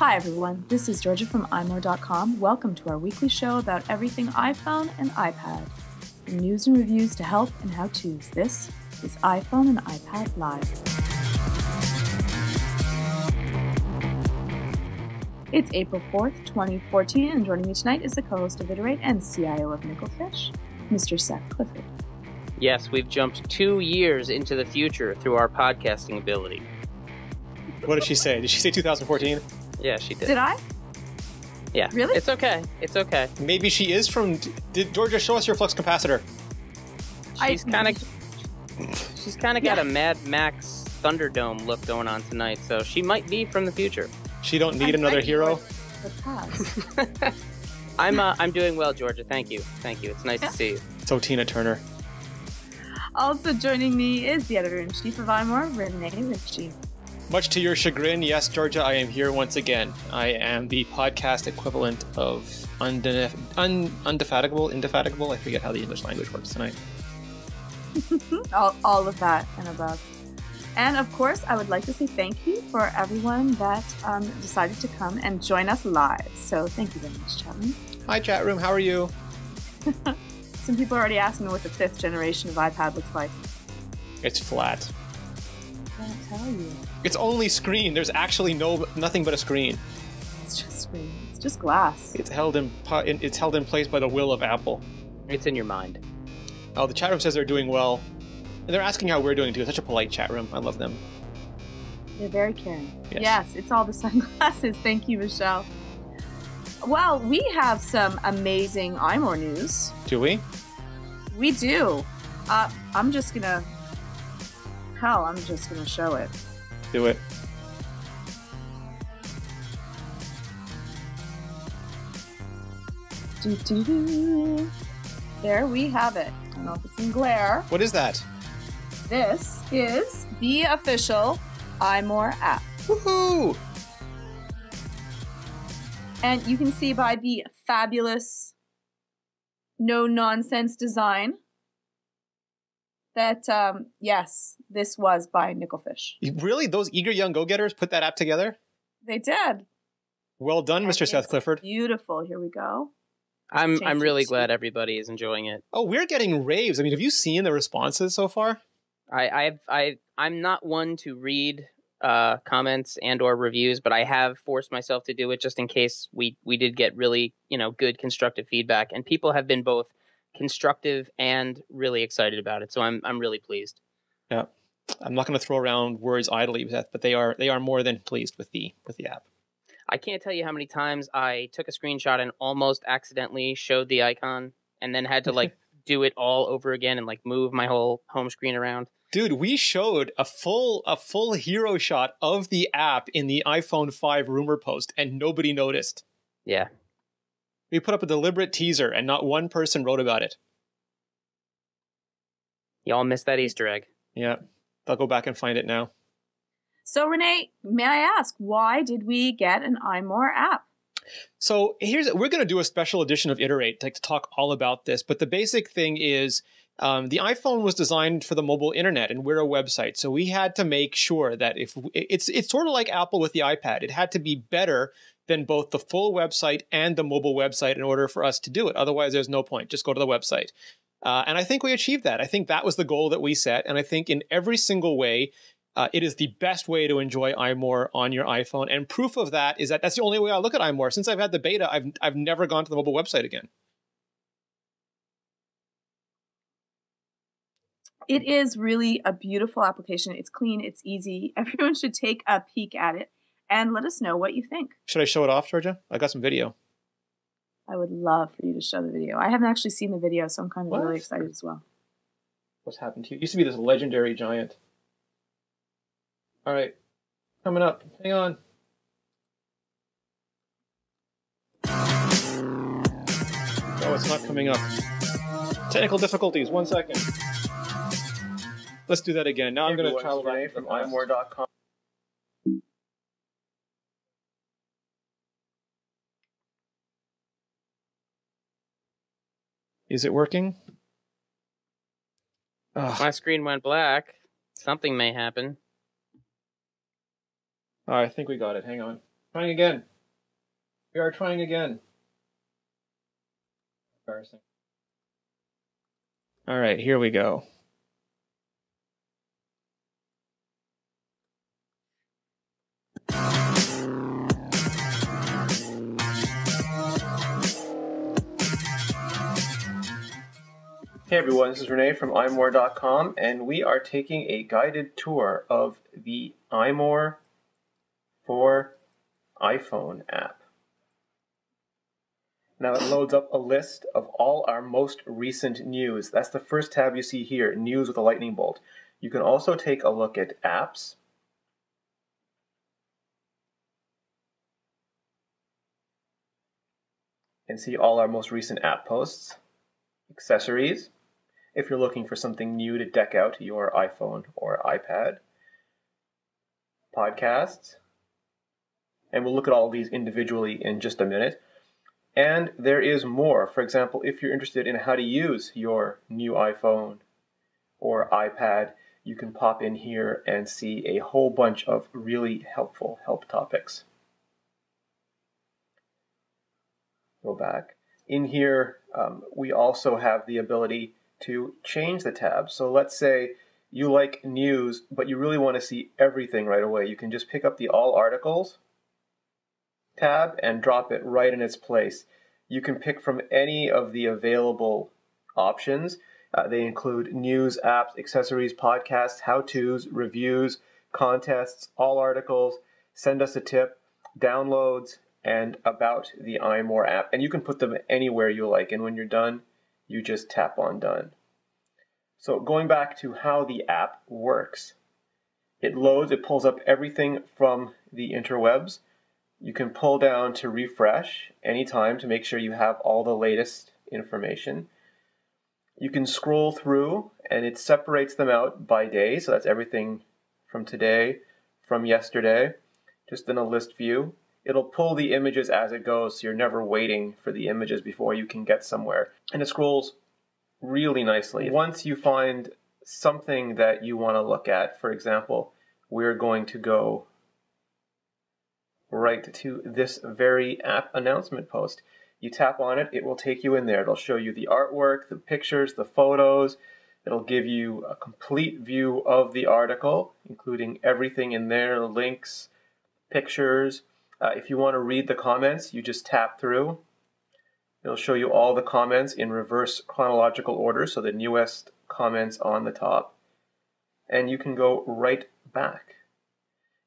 Hi everyone, this is Georgia from iMore.com. Welcome to our weekly show about everything iPhone and iPad. From news and reviews to help and how-tos, this is iPhone and iPad Live. It's April 4th, 2014, and joining me tonight is the co-host of Iterate and CIO of Nickelfish, Mr. Seth Clifford. Yes, we've jumped 2 years into the future through our podcasting ability. What did she say? Did she say 2014? Yeah, she did. Did I? Yeah. Really? It's okay. It's okay. Maybe she is from... Did Georgia show us your flux capacitor? She's kind of got a Mad Max Thunderdome look going on tonight, so she might be from the future. She don't need another hero? The past. I'm doing well, Georgia. Thank you. Thank you. It's nice to see you. So Tina Turner. Also joining me is the editor-in-chief of iMore, Rene. Much to your chagrin, yes, Georgia, I am here once again. I am the podcast equivalent of indefatigable. I forget how the English language works tonight. all of that and above. And of course, I would like to say thank you for everyone that decided to come and join us live. So thank you very much, chat room. Hi, chat room. How are you? Some people already asked me what the 5th generation of iPad looks like. It's flat. I can't tell you. It's only screen. There's actually nothing but a screen. It's just screen. It's just glass. It's held in place by the will of Apple. It's in your mind. Oh, the chat room says they're doing well. And they're asking how we're doing too. It's such a polite chat room. I love them. They're very caring. Yes, it's all the sunglasses. Thank you, Michelle. Well, we have some amazing iMore news. Do we? We do. I'm just gonna show it. Do it. There we have it. I don't know if it's in glare. What is that? This is the official iMore app. Woohoo! And you can see by the fabulous, no-nonsense design that, yes, this was by Nickelfish. Really? Those eager young go-getters put that app together? They did. Well done, Mr. Seth Clifford. Beautiful. Here we go. I'm really glad everybody is enjoying it. Oh, we're getting raves. I mean, have you seen the responses so far? I'm not one to read comments and or reviews, but I have forced myself to do it just in case we did get really, good constructive feedback, and people have been both constructive and really excited about it. So I'm really pleased. Yeah. I'm not going to throw around words idly, Seth, but they are more than pleased with the app. I can't tell you how many times I took a screenshot and almost accidentally showed the icon and then had to do it all over again and move my whole home screen around. Dude, we showed a full hero shot of the app in the iPhone 5 rumor post and nobody noticed. Yeah. We put up a deliberate teaser and not one person wrote about it. Y'all missed that Easter egg. Yeah. I'll go back and find it now. So, Rene, may I ask, why did we get an iMore app? So we're going to do a special edition of Iterate to talk all about this. But the basic thing is the iPhone was designed for the mobile internet and we're a website. So we had to make sure that if it's sort of like Apple with the iPad. It had to be better than both the full website and the mobile website in order for us to do it. Otherwise, there's no point. Just go to the website. And I think we achieved that. I think that was the goal that we set. And I think in every single way, it is the best way to enjoy iMore on your iPhone. And proof of that is that's the only way I look at iMore. Since I've had the beta, I've never gone to the mobile website again. It is really a beautiful application. It's clean. It's easy. Everyone should take a peek at it and let us know what you think. Should I show it off, Georgia? I got some video. I would love for you to show the video. I haven't actually seen the video, so I'm kind of really excited as well. What's happened to you? It used to be this legendary giant. All right, coming up. Hang on. Oh, it's not coming up. Technical difficulties. 1 second. Let's do that again. Now I'm going to travel back from iMore.com. Is it working? My screen went black. Something may happen. Oh, I think we got it. Hang on. Trying again. We are trying again. Embarrassing. All right, here we go. Hey everyone, this is Rene from iMore.com, and we are taking a guided tour of the iMore for iPhone app. Now it loads up a list of all our most recent news. That's the first tab you see here, News with a lightning bolt. You can also take a look at apps. And see all our most recent app posts. Accessories, if you're looking for something new to deck out your iPhone or iPad. Podcasts. And we'll look at all of these individually in just a minute. And there is more. For example, if you're interested in how to use your new iPhone or iPad, you can pop in here and see a whole bunch of really helpful help topics. Go back. In here, we also have the ability to change the tabs. So let's say you like news, but you really want to see everything right away. You can just pick up the All Articles tab and drop it right in its place. You can pick from any of the available options. They include news, apps, accessories, podcasts, how-tos, reviews, contests, all articles, send us a tip, downloads, and about the iMore app. And you can put them anywhere you like. And when you're done, you just tap on done. So going back to how the app works. It loads, it pulls up everything from the interwebs. You can pull down to refresh anytime to make sure you have all the latest information. You can scroll through and it separates them out by day. So that's everything from today, from yesterday, just in a list view. It'll pull the images as it goes, so you're never waiting for the images before you can get somewhere. And it scrolls really nicely. Once you find something that you want to look at, for example, we're going to go right to this very app announcement post. You tap on it, it will take you in there. It'll show you the artwork, the pictures, the photos. It'll give you a complete view of the article, including everything in there, links, pictures. If you want to read the comments, you just tap through. It'll show you all the comments in reverse chronological order, so the newest comments on the top. And you can go right back.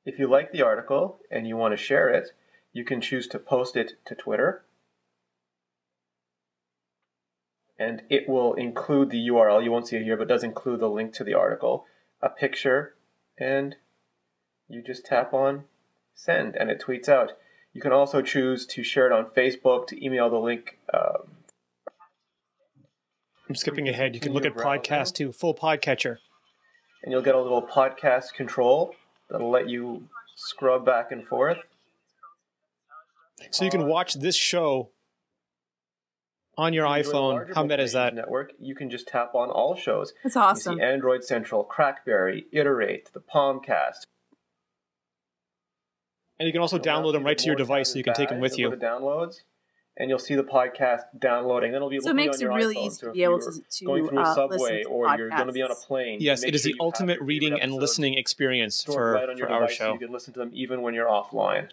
If you like the article and you want to share it, you can choose to post it to Twitter. And it will include the URL. You won't see it here, but it does include the link to the article, a picture, and you just tap on send, and it tweets out. You can also choose to share it on Facebook, to email the link. I'm skipping ahead. You can look at podcast too, full podcatcher. And you'll get a little podcast control that'll let you scrub back and forth. So you can watch this show on your iPhone. How meta is that? Network, you can just tap on all shows. That's awesome. You see Android Central, Crackberry, Iterate, the Palmcast. And you can also download them right to your device so you can take them with you. Go to downloads, and you'll see the podcast downloading. Then it'll be so it makes it really easy to be able to going through a subway or you're going to be on a plane. Yes, it is the ultimate reading and listening experience for our show. You can listen to them even when you're offline.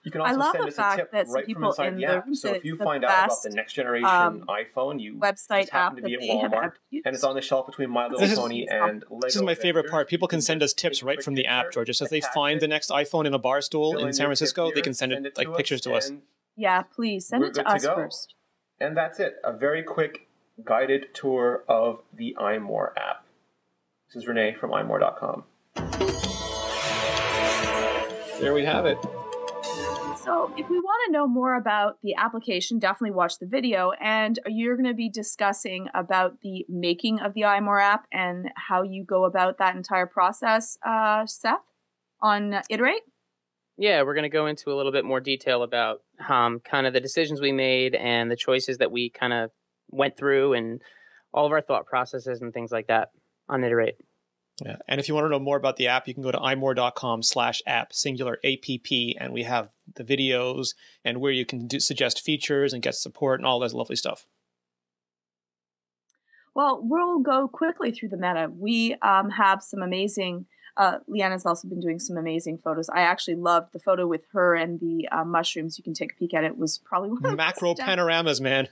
You can also send us a tip right from inside the app. So if you find out about the next generation iPhone, you website app to be at Walmart, and it's on the shelf between My Little Pony and Lego. This is my favorite part. People can send us tips right from the app, Georgia. So if they find the next iPhone in a bar stool in San Francisco, they can send it like pictures to us. Yeah, please send it to us first. And that's it. A very quick guided tour of the iMore app. This is Rene from iMore.com. There we have it. So if we want to know more about the application, definitely watch the video. And you're going to be discussing about the making of the iMore app and how you go about that entire process, Seth, on Iterate? Yeah, we're going to go into a little bit more detail about kind of the decisions we made and the choices that we kind of went through and all of our thought processes and things like that on Iterate. Yeah. And if you want to know more about the app, you can go to imore.com/app, singular APP, and we have the videos and where you can suggest features and get support and all that lovely stuff. Well, we'll go quickly through the meta. We have some amazing, Leanna's also been doing some amazing photos. I actually loved the photo with her and the mushrooms. You can take a peek at it. It was probably one of the macro panoramas, man.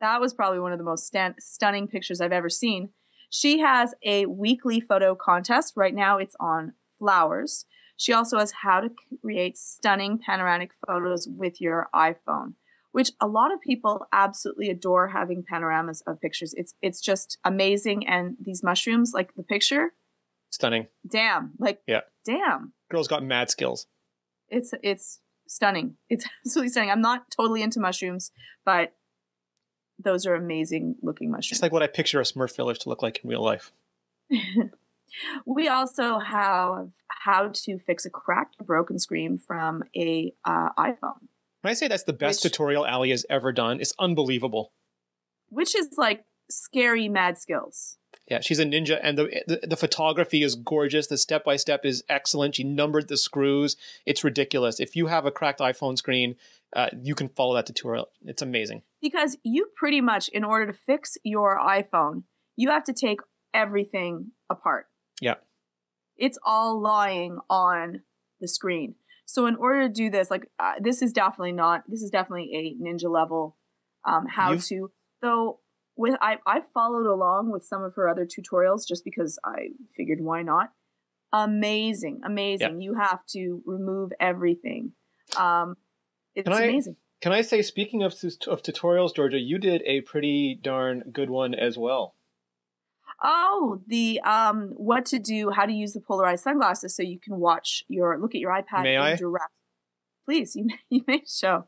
That was probably one of the most stunning pictures I've ever seen. She has a weekly photo contest. Right now it's on flowers. She also has how to create stunning panoramic photos with your iPhone, which a lot of people absolutely adore having panoramas of pictures. It's just amazing. And these mushrooms, like the picture, stunning. Damn. Damn. Girl's got mad skills. It's stunning. It's absolutely stunning. I'm not totally into mushrooms, but those are amazing looking mushrooms. It's like what I picture a Smurf village to look like in real life. We also have how to fix a cracked or broken screen from a iPhone. When I say that's the best tutorial Ali has ever done, it's unbelievable. Which is like scary mad skills. Yeah, she's a ninja, and the photography is gorgeous. The step-by-step is excellent. She numbered the screws. It's ridiculous. If you have a cracked iPhone screen, you can follow that tutorial. It's amazing. Because you pretty much, in order to fix your iPhone, you have to take everything apart. Yeah. It's all lying on the screen. So in order to do this, like this is definitely a ninja level how-to. Though I followed along with some of her other tutorials just because I figured why not. Amazing. Yeah. You have to remove everything. It's amazing. Can I say, speaking of tutorials, Georgia, you did a pretty darn good one as well. Oh, the what to do, how to use the polarized sunglasses so you can look at your iPad. May I? Direct. Please, you may show.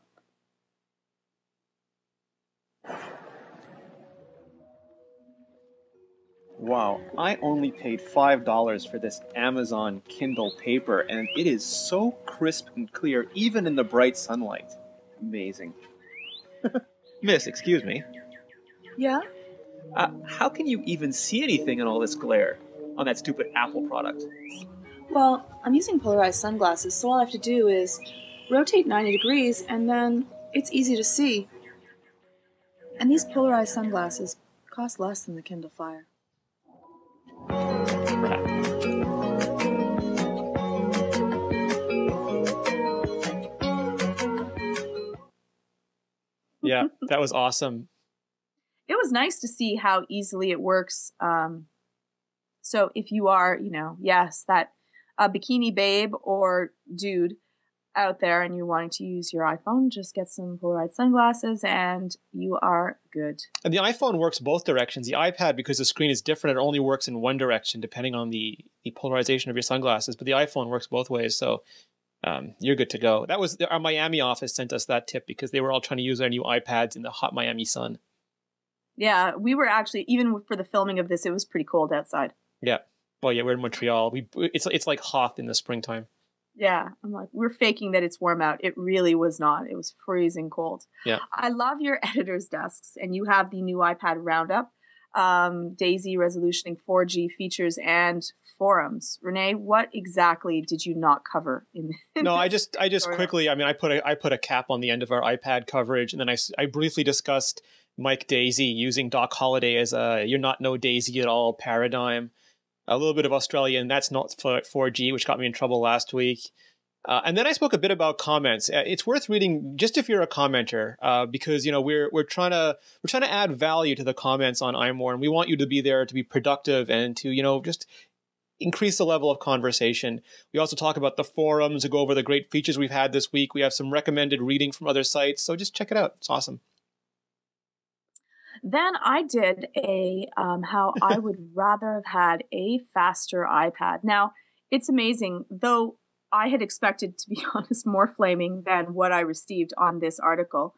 Wow, I only paid $5 for this Amazon Kindle paper, and it is so crisp and clear, even in the bright sunlight. Amazing. Miss, excuse me. Yeah? How can you even see anything in all this glare on that stupid Apple product? Well, I'm using polarized sunglasses, so all I have to do is rotate 90 degrees, and then it's easy to see. And these polarized sunglasses cost less than the Kindle Fire. Yeah, that was awesome. It was nice to see how easily it works. So if you are, yes, that bikini babe or dude out there and you're wanting to use your iPhone, just get some polarized sunglasses and you are good. And the iPhone works both directions. The iPad, because the screen is different, it only works in one direction depending on the polarization of your sunglasses. But the iPhone works both ways, so you're good to go. That was our Miami office sent us that tip because they were all trying to use their new iPads in the hot Miami sun. Yeah, we were actually, even for the filming of this, it was pretty cold outside. Yeah. Well, yeah, we're in Montreal. It's like hot in the springtime. Yeah, I'm like, we're faking that it's warm out. It really was not. It was freezing cold. Yeah. I love your editor's desks, and you have the new iPad Roundup, Daisy resolutioning 4G features and forums. Rene, what exactly did you not cover in No, I just quickly, I put a cap on the end of our iPad coverage, and then I briefly discussed Mike Daisy using Doc Holliday as a "you're not no Daisy at all" paradigm. A little bit of Australia, and that's not for 4G, which got me in trouble last week. And then I spoke a bit about comments. It's worth reading just if you're a commenter, because we're trying to add value to the comments on iMore, and we want you to be there to be productive and to just increase the level of conversation. We also talk about the forums and go over the great features we've had this week. We have some recommended reading from other sites, so just check it out. It's awesome. Then I did a how I would rather have had a faster iPad. Now, it's amazing, though I had expected, to be honest, more flaming than what I received on this article.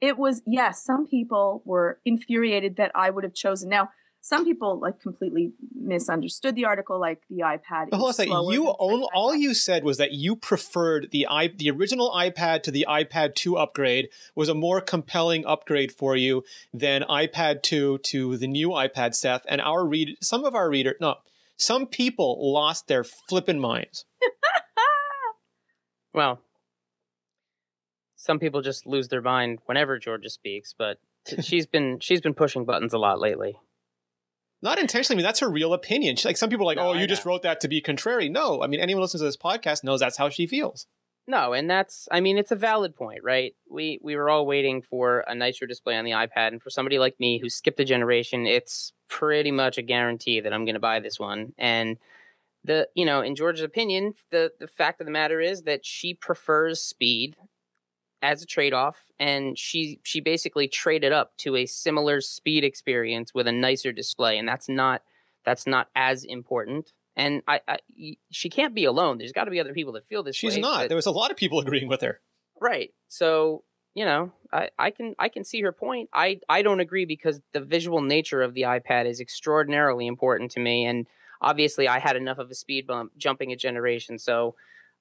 It was, yes, some people were infuriated that I would have chosen. Now, Some people like completely misunderstood the article, like the iPad. Hold on a second. All you said was that you preferred the original iPad to the iPad 2 upgrade was a more compelling upgrade for you than iPad 2 to the new iPad, Seth. And some people lost their flippin' minds. Well, some people just lose their mind whenever Georgia speaks, but she's been pushing buttons a lot lately. Not intentionally. I mean, that's her real opinion. Some people are like, you just wrote that to be contrary. No, I mean, anyone listening to this podcast knows that's how she feels. No, and it's a valid point, right? We were all waiting for a nicer display on the iPad, and for somebody like me who skipped a generation, it's pretty much a guarantee that I'm going to buy this one. And in George's opinion, the fact of the matter is that she prefers speed as a trade-off, and she basically traded up to a similar speed experience with a nicer display, and that's not as important. And she can't be alone. There's got to be other people that feel this way. She's not. There was a lot of people agreeing with her. Right. So, I can see her point. I don't agree because the visual nature of the iPad is extraordinarily important to me, and obviously I had enough of a speed bump jumping a generation, so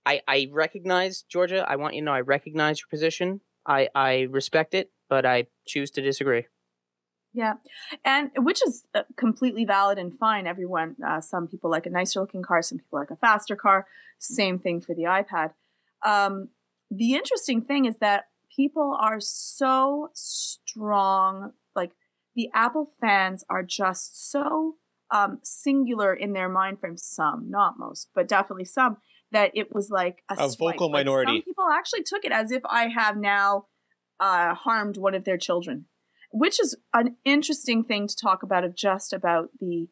I recognize, Georgia, I want you to know I recognize your position. I respect it, but I choose to disagree. Yeah, and which is completely valid and fine. Everyone, some people like a nicer looking car, some people like a faster car. Same thing for the iPad. The interesting thing is that people are so strong. Like the Apple fans are just so singular in their mind frame. Some, not most, but definitely some. That it was like a vocal minority. Some people actually took it as if I have now harmed one of their children, which is an interesting thing to talk about, about the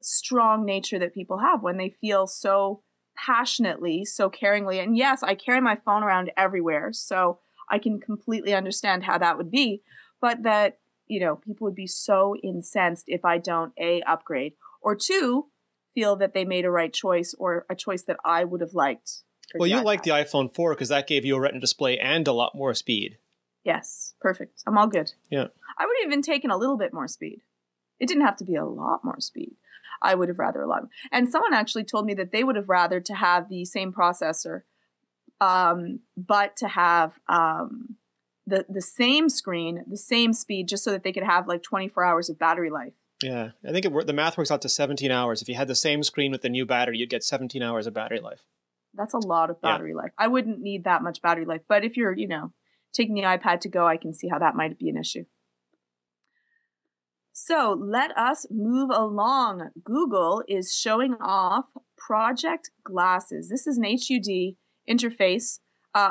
strong nature that people have when they feel so passionately, so caringly. And yes, I carry my phone around everywhere, so I can completely understand how that would be. But that, people would be so incensed if I don't, A, upgrade, or two, feel that they made a right choice or a choice that I would have liked. Well, you like the iPhone 4 because that gave you a Retina display and a lot more speed. Yes, perfect. I'm all good. Yeah. I would have even taken a little bit more speed. It didn't have to be a lot more speed. I would have rather a lot. And someone actually told me that they would have rather to have the same processor, but to have the same screen, the same speed, just so that they could have like 24 hours of battery life. Yeah, I think the math works out to 17 hours. If you had the same screen with the new battery, you'd get 17 hours of battery life. That's a lot of battery life. I wouldn't need that much battery life. But if you're, taking the iPad to go, I can see how that might be an issue. So let us move along. Google is showing off Project Glasses. This is an HUD interface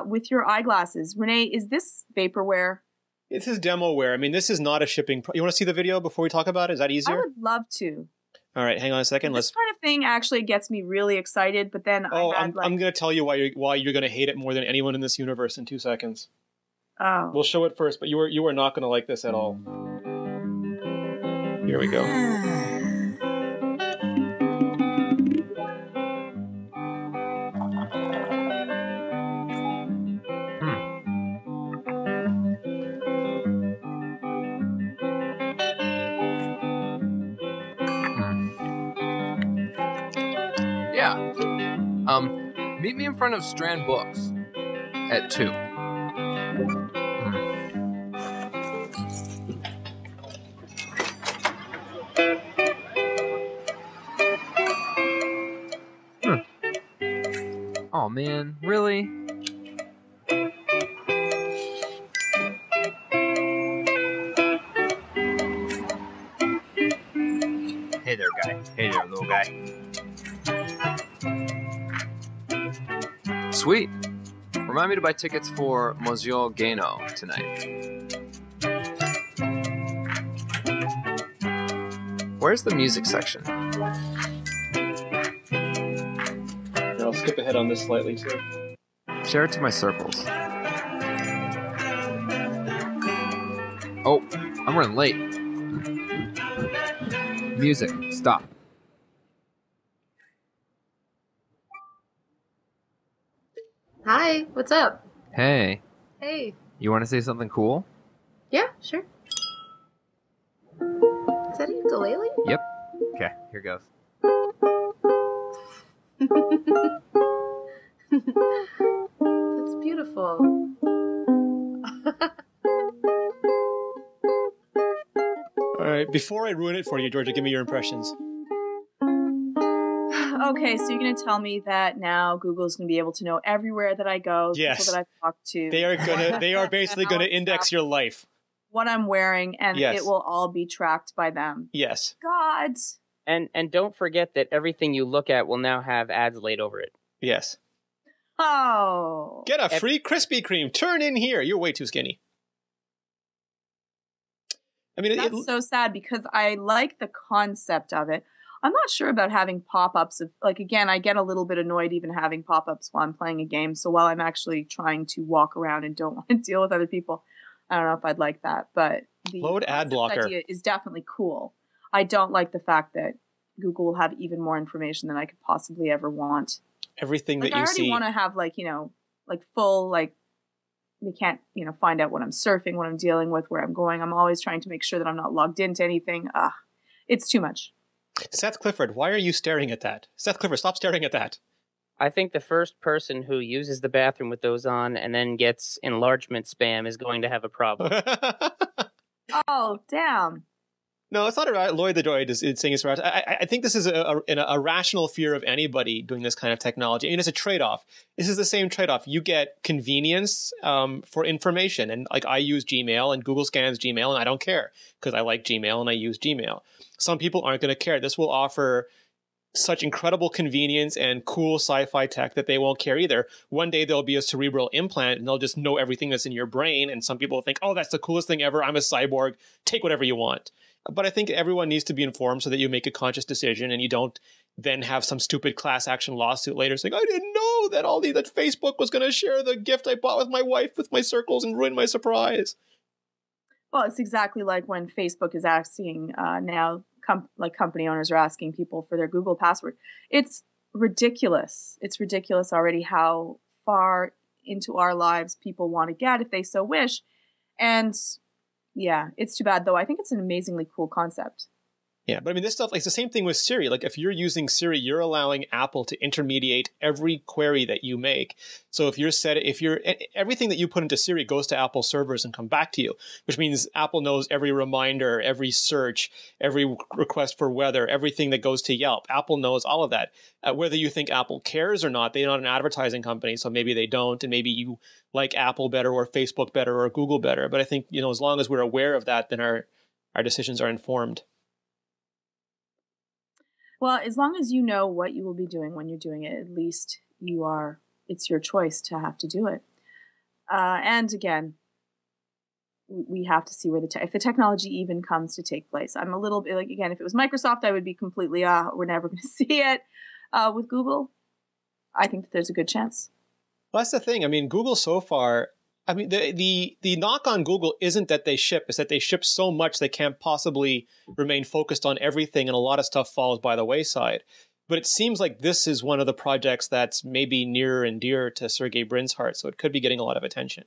with your eyeglasses. Rene, is this vaporware? This is demoware. I mean, this is not a shipping. You want to see the video before we talk about it? Is that easier? I would love to. All right, hang on a second. This kind of thing actually gets me really excited, but then I'm going to tell you why you're going to hate it more than anyone in this universe in 2 seconds. Oh. We'll show it first, but you are not going to like this at all. Here we go. Meet me in front of Strand Books at 2. Oh man, really? Hey there, guy. Hey there, little guy. Sweet. Remind me to buy tickets for Monsieur Gano tonight. Where's the music section? Here, I'll skip ahead on this slightly too. Share it to my circles. Oh, I'm running late. Music, stop. Hi, what's up? Hey, Hey. you want to say something cool? Yeah, sure. Is that ukulele? Yep. Okay, here goes. That's beautiful. All right, before I ruin it for you, Georgia, give me your impressions. Okay, so you're going to tell me that now Google's going to be able to know everywhere that I go, Yes. people that I've talked to. They are basically going to index your life. What I'm wearing, and Yes. it will all be tracked by them. Yes. God. And don't forget that everything you look at will now have ads laid over it. Yes. Oh. Get a free Krispy Kreme. Turn in here. You're way too skinny. I mean, That's so sad because I like the concept of it. I'm not sure about having pop-ups of, like, again, I get a little bit annoyed even having pop-ups while I'm playing a game. So while I'm actually trying to walk around and don't want to deal with other people, I don't know if I'd like that. But the load ad blocker idea is definitely cool. I don't like the fact that Google will have even more information than I could possibly ever want. Everything like, that you see. I already want to have, like, you know, like full, like, they can't, you know, find out what I'm surfing, what I'm dealing with, where I'm going. I'm always trying to make sure that I'm not logged into anything. It's too much. Seth Clifford, why are you staring at that? Seth Clifford, stop staring at that. I think the first person who uses the bathroom with those on and then gets enlargement spam is going to have a problem. Oh, damn. No, it's not Lloyd the Droid is saying it's right. I think this is a rational fear of anybody doing this kind of technology. I mean, it's a trade-off. This is the same trade-off. You get convenience for information. And like I use Gmail and Google scans Gmail and I don't care because I like Gmail and I use Gmail. Some people aren't going to care. This will offer such incredible convenience and cool sci-fi tech that they won't care either. One day there'll be a cerebral implant and they'll just know everything that's in your brain. And some people will think, oh, that's the coolest thing ever. I'm a cyborg. Take whatever you want. But I think everyone needs to be informed so that you make a conscious decision and you don't then have some stupid class action lawsuit later saying, I didn't know that Facebook was going to share the gift I bought with my wife with my circles and ruin my surprise. Well, it's exactly like when Facebook is asking now, company owners are asking people for their Google password. It's ridiculous. It's ridiculous already how far into our lives people want to get if they so wish. And yeah, it's too bad, though. I think it's an amazingly cool concept. Yeah, but I mean, this stuff, like, it's the same thing with Siri. Like, if you're using Siri, you're allowing Apple to intermediate every query that you make. So everything that you put into Siri goes to Apple servers and come back to you, which means Apple knows every reminder, every search, every request for weather, everything that goes to Yelp. Apple knows all of that. Whether you think Apple cares or not, they're not an advertising company, so maybe they don't, and maybe you like Apple better or Facebook better or Google better. But I think, you know, as long as we're aware of that, then our decisions are informed. Well, as long as you know what you will be doing when you're doing it, at least it's your choice to have to do it. And again, we have to see where if the technology even comes to take place. I'm a little bit like, again, if it was Microsoft, I would be completely, we're never going to see it. With Google, I think that there's a good chance. Well, that's the thing. I mean, Google so far, I mean, the knock on Google isn't that they ship, it's that they ship so much they can't possibly remain focused on everything, and a lot of stuff falls by the wayside. But it seems like this is one of the projects that's maybe nearer and dear to Sergey Brin's heart, so it could be getting a lot of attention.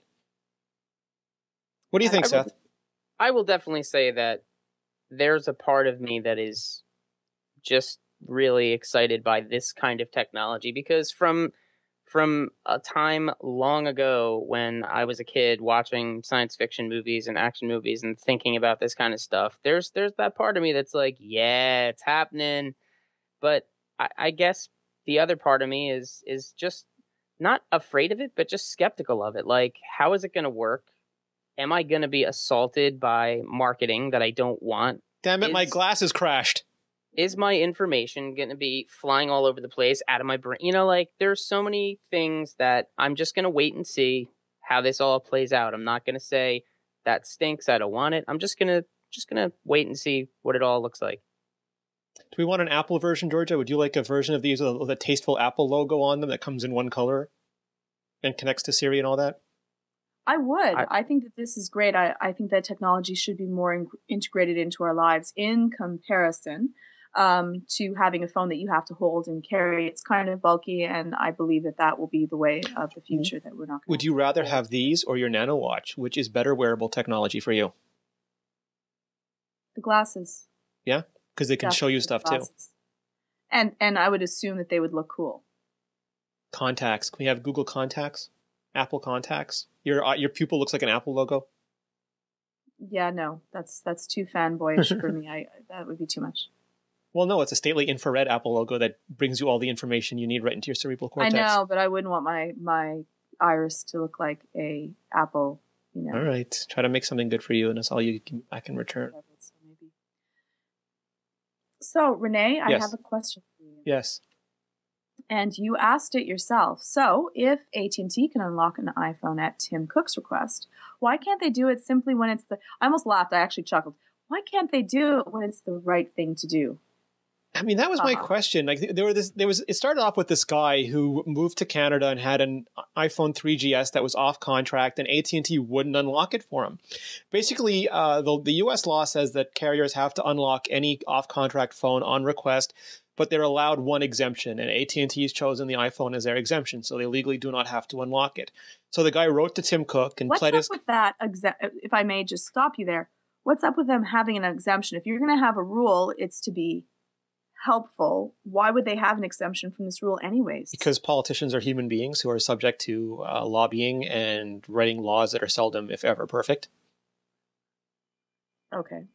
What do you think, Seth? I will definitely say that there's a part of me that is just really excited by this kind of technology, because from a time long ago when I was a kid watching science fiction movies and action movies and thinking about this kind of stuff, there's that part of me that's like, yeah, it's happening. But I guess the other part of me is just not afraid of it, but just skeptical of it. Like, how is it going to work? Am I going to be assaulted by marketing that I don't want? Damn it, my glasses crashed. Is my information going to be flying all over the place, out of my brain? You know, like, there's so many things that I'm just going to wait and see how this all plays out. I'm not going to say that stinks, I don't want it. I'm just going to wait and see what it all looks like. Do we want an Apple version, Georgia? Would you like a version of these with a tasteful Apple logo on them that comes in one color and connects to Siri and all that? I would. I think that this is great. I think that technology should be more integrated into our lives in comparison to having a phone that you have to hold and carry. It's kind of bulky, and I believe that will be the way of the future, that we're not. Would you rather have these or your Nano Watch? Which is better wearable technology for you? The glasses. Yeah, because they can show you stuff too. And I would assume that they would look cool. Contacts. Can we have Google Contacts? Apple Contacts? Your pupil looks like an Apple logo. Yeah, no, that's too fanboyish for me. That would be too much. Well, no, it's a stately infrared Apple logo that brings you all the information you need right into your cerebral cortex. I know, but I wouldn't want my iris to look like a Apple. All right, try to make something good for you, and that's all I can return. So, Rene, I have a question for you. Yes. And you asked it yourself. So, if AT&T can unlock an iPhone at Tim Cook's request, why can't they do it simply when it's I almost laughed, I actually chuckled. Why can't they do it when it's the right thing to do? I mean, that was my question. Like, it started off with this guy who moved to Canada and had an iPhone 3GS that was off contract, and AT&T wouldn't unlock it for him. Basically, the U.S. law says that carriers have to unlock any off-contract phone on request, but they're allowed one exemption, and AT&T has chosen the iPhone as their exemption, so they legally do not have to unlock it. So the guy wrote to Tim Cook and What's up with that? If I may just stop you there, what's up with them having an exemption? If you're going to have a rule, it's to be helpful. Why would they have an exemption from this rule anyways? Because politicians are human beings who are subject to lobbying and writing laws that are seldom, if ever, perfect. Okay.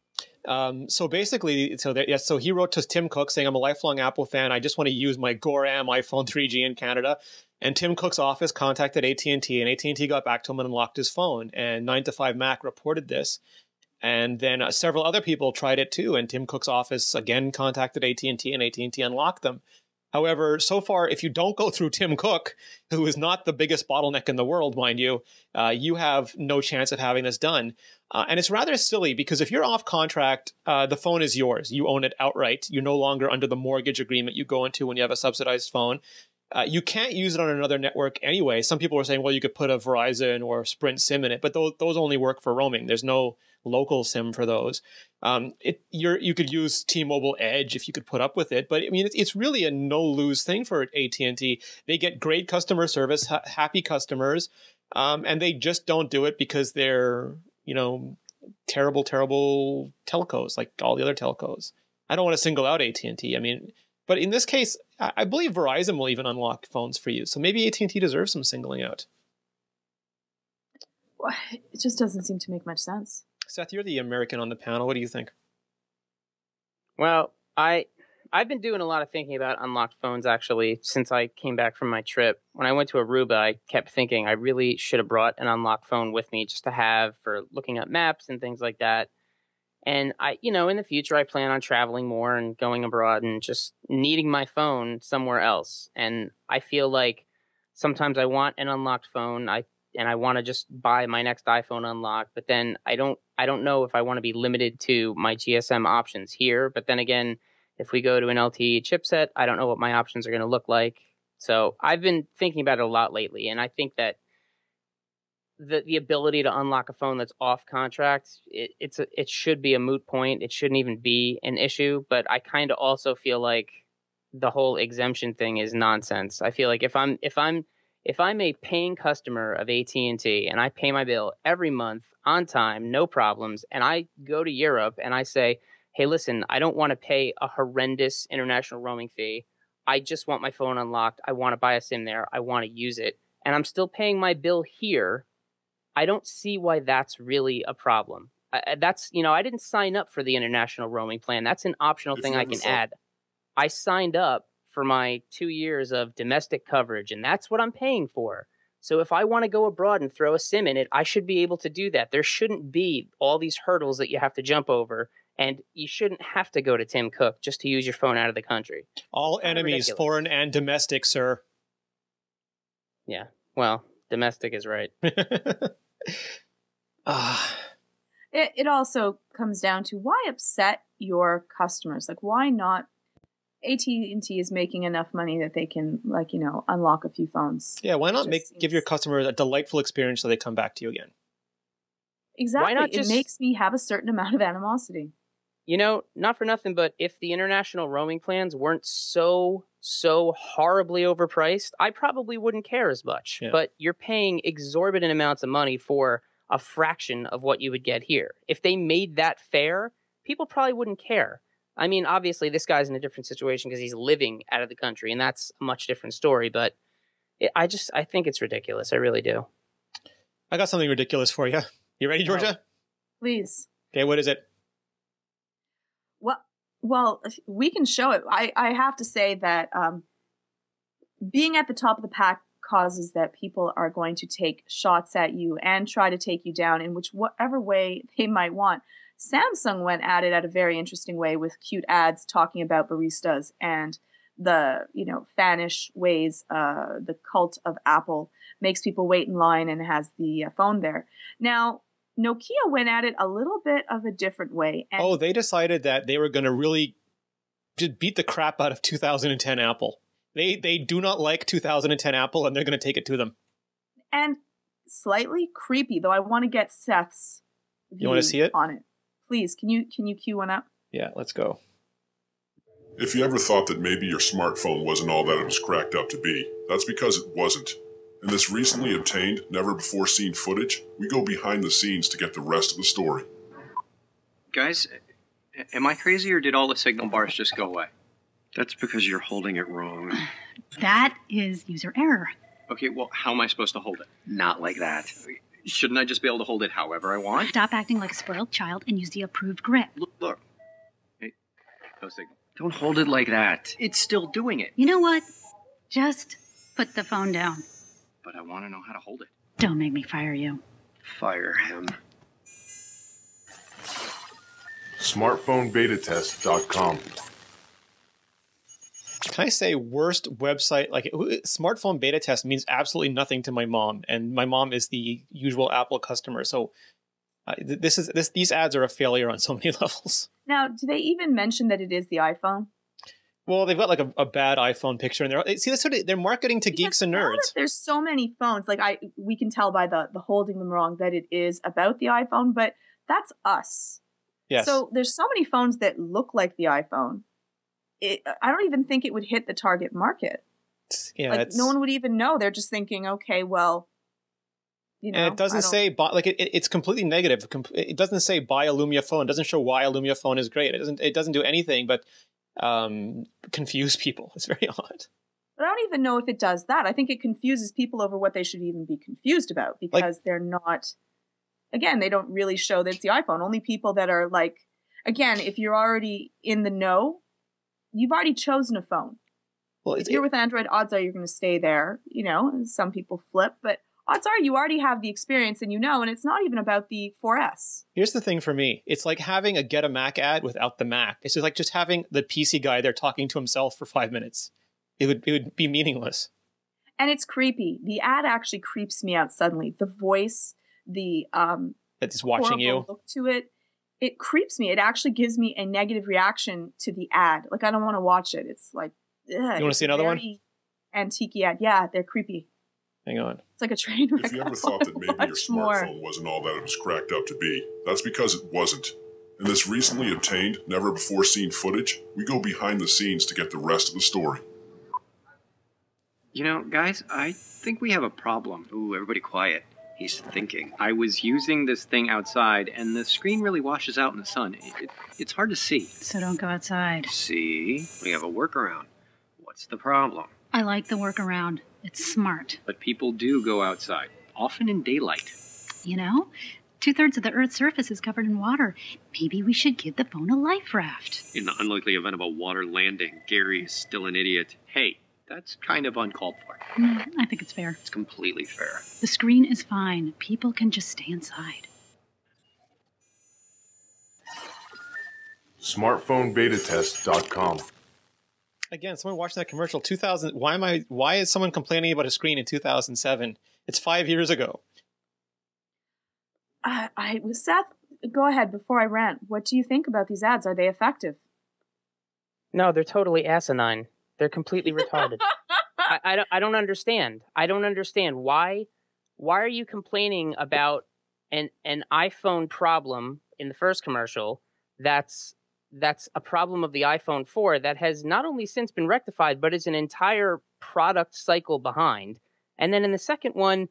So basically, so he wrote to Tim Cook saying, I'm a lifelong Apple fan. I just want to use my Goram iPhone 3G in Canada. And Tim Cook's office contacted AT&T, and AT&T got back to him and unlocked his phone. And 9to5Mac reported this. And then several other people tried it too, and Tim Cook's office again contacted AT&T, and AT&T unlocked them. However, so far, if you don't go through Tim Cook, who is not the biggest bottleneck in the world, mind you, you have no chance of having this done. And it's rather silly because if you're off contract, the phone is yours. You own it outright. You're no longer under the mortgage agreement you go into when you have a subsidized phone. You can't use it on another network anyway. Some people are saying, well, you could put a Verizon or Sprint SIM in it, but those only work for roaming. There's no local SIM for those. You could use T-Mobile Edge if you could put up with it, but I mean, it's really a no-lose thing for AT&T. They get great customer service, happy customers, and they just don't do it because they're, terrible, terrible telcos like all the other telcos. I don't want to single out AT&T. I mean, but in this case, I believe Verizon will even unlock phones for you. So maybe AT&T deserves some singling out. Well, it just doesn't seem to make much sense. Seth, you're the American on the panel. What do you think? Well, I've been doing a lot of thinking about unlocked phones, actually, since I came back from my trip. When I went to Aruba, I kept thinking I really should have brought an unlocked phone with me just to have for looking up maps and things like that. And in the future, I plan on traveling more and going abroad and just needing my phone somewhere else. And I feel like sometimes I want an unlocked phone. I want to just buy my next iPhone unlocked, but then I don't know if I want to be limited to my GSM options here. But then again, if we go to an LTE chipset, I don't know what my options are going to look like. So I've been thinking about it a lot lately, and I think that the ability to unlock a phone that's off contract, it should be a moot point. It shouldn't even be an issue. But I kind of also feel like the whole exemption thing is nonsense. I feel like if I'm a paying customer of AT&T and I pay my bill every month on time, no problems, and I go to Europe and I say, hey, listen, I don't want to pay a horrendous international roaming fee. I just want my phone unlocked. I want to buy a SIM there. I want to use it. And I'm still paying my bill here. I don't see why that's really a problem. I didn't sign up for the international roaming plan. That's an optional thing I can add. I signed up for my 2 years of domestic coverage, and that's what I'm paying for. So if I want to go abroad and throw a SIM in it, I should be able to do that. There shouldn't be all these hurdles that you have to jump over, and you shouldn't have to go to Tim Cook just to use your phone out of the country. All enemies, ridiculous. Foreign and domestic, sir. Yeah, well, domestic is right. It also comes down to why upset your customers? Like, why not? AT&T is making enough money that they can, unlock a few phones. Yeah, why not give your customers a delightful experience so they come back to you again? Exactly. Why not it makes me have a certain amount of animosity. Not for nothing, but if the international roaming plans weren't so horribly overpriced, I probably wouldn't care as much. Yeah. But you're paying exorbitant amounts of money for a fraction of what you would get here. If they made that fair, people probably wouldn't care. I mean, obviously, this guy's in a different situation because he's living out of the country, and that's a much different story. But I think it's ridiculous. I really do. I got something ridiculous for you. You ready, Georgia? Please. Okay, what is it? Well, we can show it. I have to say that being at the top of the pack causes that people are going to take shots at you and try to take you down in whatever way they might want. Samsung went at it at a very interesting way with cute ads talking about baristas and the, fanish ways the cult of Apple makes people wait in line and has the phone there. Now, Nokia went at it a little bit of a different way. And they decided that they were going to really just beat the crap out of 2010 Apple. They do not like 2010 Apple, and they're going to take it to them. And slightly creepy, though I want to get Seth's view You want to see it? On it. Please, can you cue one up? Yeah, let's go. If you ever thought that maybe your smartphone wasn't all that it was cracked up to be, that's because it wasn't. In this recently obtained, never-before-seen footage, we go behind the scenes to get the rest of the story. Guys, am I crazy or did all the signal bars just go away? That's because you're holding it wrong. That is user error. Okay, well, how am I supposed to hold it? Not like that. Shouldn't I just be able to hold it however I want? Stop acting like a spoiled child and use the approved grip. Look. Hey, no signal. Don't hold it like that. It's still doing it. You know what? Just put the phone down. But I want to know how to hold it. Don't make me fire you. Fire him. SmartphoneBetaTest.com. Can I say worst website? Like, smartphone beta test means absolutely nothing to my mom, and my mom is the usual Apple customer. So these ads are a failure on so many levels. Now, do they even mention that it is the iPhone? Well, they've got like a bad iPhone picture, and they're marketing to geeks and nerds. There's so many phones. Like we can tell by the holding them wrong that it is about the iPhone, but that's us. Yes. So there's so many phones that look like the iPhone. I don't even think it would hit the target market. Yeah, no one would even know. They're just thinking, okay, well, And it doesn't say it's completely negative. It doesn't say buy a Lumia phone. It doesn't show why a Lumia phone is great. It doesn't do anything but confuse people. It's very odd. But I don't even know if it does that. I think it confuses people over what they should even be confused about because they're not. Again, they don't really show that it's the iPhone. Only people that are like, again, if you're already in the know, you've already chosen a phone. Well, if you're with Android, odds are you're going to stay there. Some people flip, but odds are you already have the experience and and it's not even about the 4S. Here's the thing for me. It's like having a Get a Mac ad without the Mac. It's just like just having the PC guy there talking to himself for 5 minutes. It would be meaningless. And it's creepy. The ad actually creeps me out suddenly. The voice, the that's watching you. Look to it. It creeps me. It actually gives me a negative reaction to the ad. Like, I don't want to watch it. It's like, ugh, you want to see another one? Antique ad. Yeah, they're creepy. Hang on. It's like a train wreck. If you ever thought that maybe your smartphone wasn't all that it was cracked up to be, that's because it wasn't. In this recently obtained, never-before-seen footage, we go behind the scenes to get the rest of the story. Guys, I think we have a problem. Ooh, everybody quiet. He's thinking. I was using this thing outside, and the screen really washes out in the sun. It's hard to see. So don't go outside. See? We have a workaround. What's the problem? I like the workaround. It's smart. But people do go outside, often in daylight. 2/3 of the Earth's surface is covered in water. Maybe we should give the phone a life raft. In the unlikely event of a water landing, Gary is still an idiot. Hey, that's kind of uncalled for. I think it's fair. It's completely fair. The screen is fine. People can just stay inside. SmartphoneBetaTest.com. Again, someone watching that commercial, 2000. Why is someone complaining about a screen in 2007? It's 5 years ago. Seth, go ahead before I rant. What do you think about these ads? Are they effective? No, they're totally asinine. They're completely retarded. I don't understand. I don't understand why are you complaining about an iPhone problem in the first commercial that's a problem of the iPhone 4 that has not only since been rectified, but is an entire product cycle behind. And then in the second one,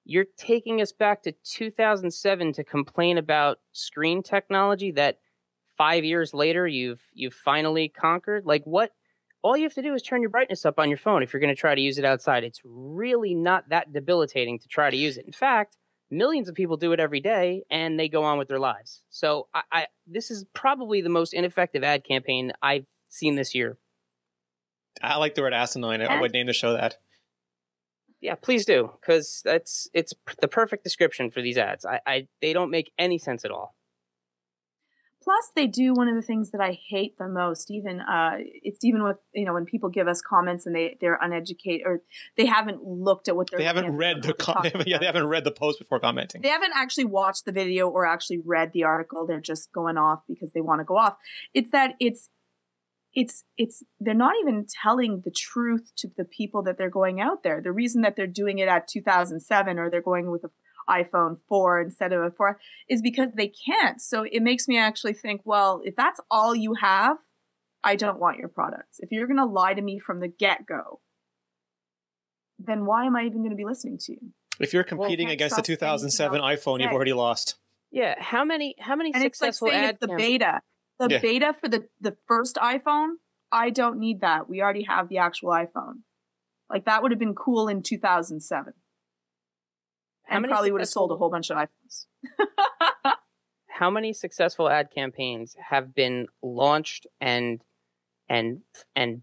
you're taking us back to 2007 to complain about screen technology that 5 years later, you've finally conquered. Like, what? All you have to do is turn your brightness up on your phone if you're going to try to use it outside. It's really not that debilitating to try to use it. In fact, millions of people do it every day, and they go on with their lives. So this is probably the most ineffective ad campaign I've seen this year. I like the word asinine. I would name the show that. Yeah, please do, because it's the perfect description for these ads. They don't make any sense at all. Plus, they do one of the things that I hate the most. Even it's even with when people give us comments and they're uneducated or they haven't looked at what they haven't read the they haven't read the post before commenting. They haven't actually watched the video or actually read the article. They're just going off because they want to go off. It's that it's they're not even telling the truth to the people that they're going out there. The reason that they're doing it at 2007 or they're going with an iPhone 4 instead of a 4 is because they can't. So it makes me actually think, well, if that's all you have, I don't want your products. If you're going to lie to me from the get-go, then why am I even going to be listening to you? If you're competing against the 2007 iPhone, you've already lost. Yeah, how many and successful it's like ad the beta. The beta for the first iPhone, I don't need that. We already have the actual iPhone. Like, that would have been cool in 2007. And probably would have sold a whole bunch of iPhones. How many successful ad campaigns have been launched and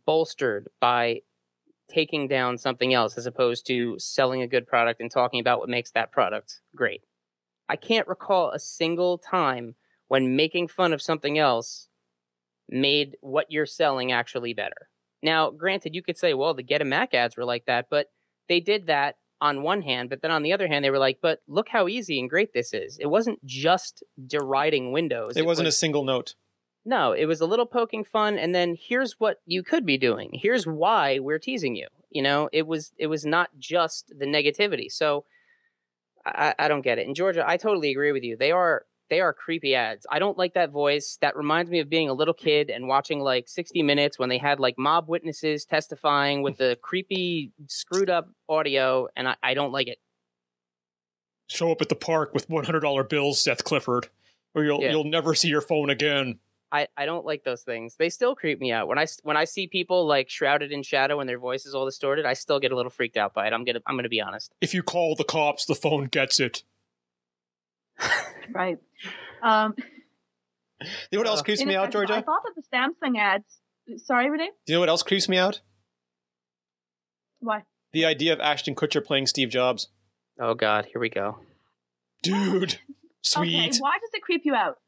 bolstered by taking down something else as opposed to selling a good product and talking about what makes that product great? I can't recall a single time when making fun of something else made what you're selling actually better. Now, granted, you could say, well, the Get a Mac ads were like that, but they did that on one hand, but then on the other hand, they were like, but look how easy and great this is. It wasn't just deriding Windows. It wasn't a single note. No, it was a little poking fun, and then here's what you could be doing. Here's why we're teasing you. It was not just the negativity. So I don't get it. And Georgia, I totally agree with you. They are creepy ads. I don't like that voice. That reminds me of being a little kid and watching like 60 Minutes when they had like mob witnesses testifying with the creepy, screwed up audio, and I don't like it. Show up at the park with $100 bills, Seth Clifford, or you'll never see your phone again. I don't like those things. They still creep me out. When I see people like shrouded in shadow and their voice is all distorted, I still get a little freaked out by it. I'm gonna be honest. If you call the cops, the phone gets it. Right. You know what else creeps me out, Georgia? I thought that the Samsung ads. Sorry, Rene? Do you know what else creeps me out? Why? The idea of Ashton Kutcher playing Steve Jobs. Oh, God. Here we go. Dude. Sweet. Okay, why does it creep you out?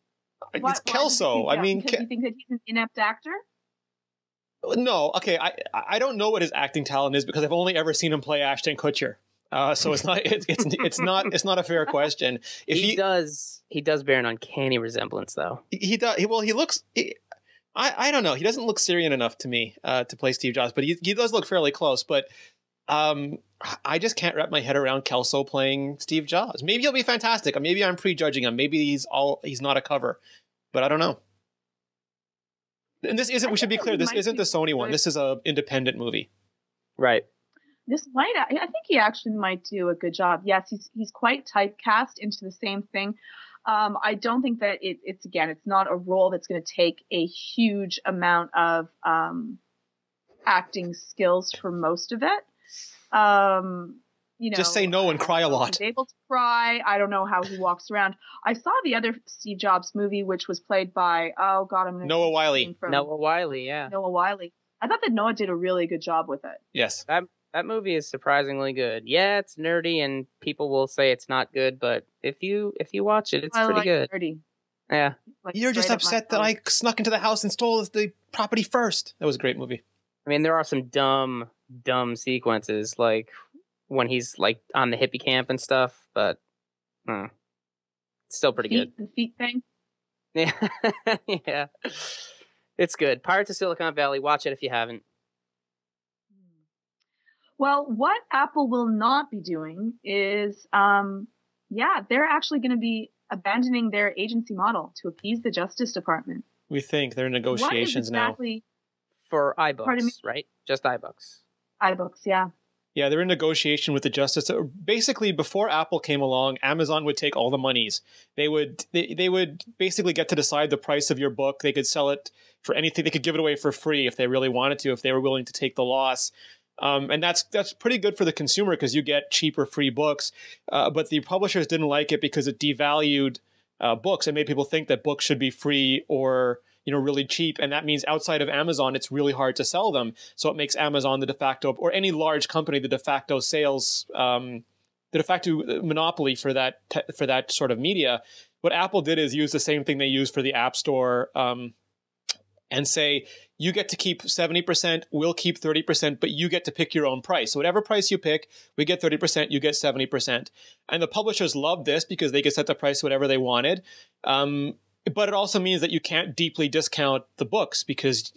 It's Kelso. I mean, because you think that he's an inept actor? No. Okay. I don't know what his acting talent is because I've only ever seen him play Ashton Kutcher. So it's not a fair question. If he does bear an uncanny resemblance, though. He does. Well, he looks. I don't know. He doesn't look Syrian enough to me to play Steve Jobs, but he does look fairly close. But I just can't wrap my head around Kelso playing Steve Jobs. Maybe he'll be fantastic. Maybe I'm prejudging him. Maybe he's not a cover, but I don't know. And this isn't. We should be clear. This isn't the Sony one. This is an independent movie. Right. This might. I think he actually might do a good job. Yes, he's quite typecast into the same thing. I don't think that it's not a role that's going to take a huge amount of acting skills for most of it. Just say no and cry a lot. He's able to cry. I don't know how he walks around. I saw the other Steve Jobs movie, which was played by Noah Wiley. Noah Wiley, yeah. Noah Wiley. I thought that Noah did a really good job with it. Yes. That movie is surprisingly good. Yeah, it's nerdy and people will say it's not good, but if you watch it, it's pretty good. Nerdy. Yeah. You're just upset that I snuck into the house and stole the property first. That was a great movie. I mean, there are some dumb sequences, like when he's like on the hippie camp and stuff, but it's still pretty good. The feet thing? Yeah. Yeah. It's good. Pirates of Silicon Valley. Watch it if you haven't. Well, what Apple will not be doing is, they're actually going to be abandoning their agency model to appease the Justice Department. We think they're in negotiations now. For iBooks, right? Just iBooks. iBooks, yeah. Yeah, they're in negotiation with the justice. So basically, before Apple came along, Amazon would take all the monies. They would basically get to decide the price of your book. They could sell it for anything. They could give it away for free if they really wanted to, if they were willing to take the loss. And that's pretty good for the consumer because you get cheaper free books. But the publishers didn't like it because it devalued books and made people think that books should be free or really cheap. And that means outside of Amazon, it's really hard to sell them. So it makes Amazon the de facto, or any large company, the de facto sales, the de facto monopoly for that sort of media. What Apple did is use the same thing they use for the App Store, and say, you get to keep 70%, we'll keep 30%, but you get to pick your own price. So whatever price you pick, we get 30%, you get 70%. And the publishers loved this because they could set the price whatever they wanted. But it also means that you can't deeply discount the books because,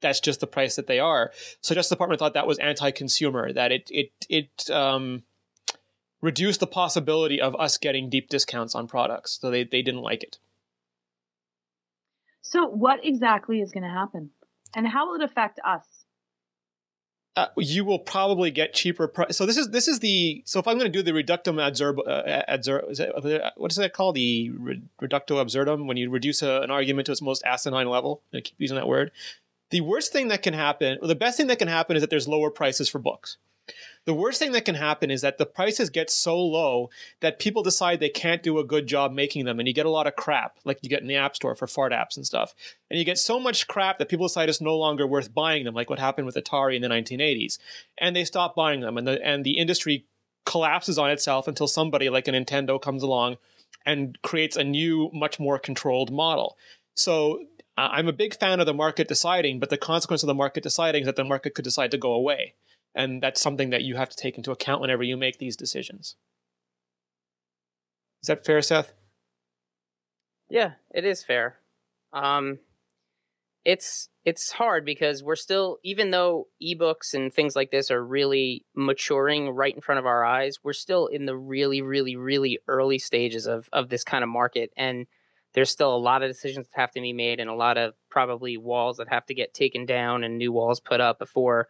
that's just the price that they are. So Justice Department thought that was anti-consumer, that it reduced the possibility of us getting deep discounts on products. So they didn't like it. So what exactly is going to happen? And how will it affect us? You will probably get cheaper price. So this is the, so if I'm going to do the reductum what is that called? The reductio absurdum, when you reduce an argument to its most asinine level. I keep using that word. The worst thing that can happen, or the best thing that can happen, is that there's lower prices for books. The worst thing that can happen is that the prices get so low that people decide they can't do a good job making them. And you get a lot of crap, like you get in the App Store for fart apps and stuff. And you get so much crap that people decide it's no longer worth buying them, like what happened with Atari in the 1980s. And they stop buying them. And the industry collapses on itself until somebody like a Nintendo comes along and creates a new, much more controlled model. So I'm a big fan of the market deciding, but the consequence of the market deciding is that the market could decide to go away. And that's something that you have to take into account whenever you make these decisions. Is that fair, Seth? Yeah, it is fair. It's hard because we're still, even though ebooks and things like this are really maturing right in front of our eyes, we're still in the really, really, really early stages of this kind of market. And there's still a lot of decisions that have to be made and a lot of probably walls that have to get taken down and new walls put up before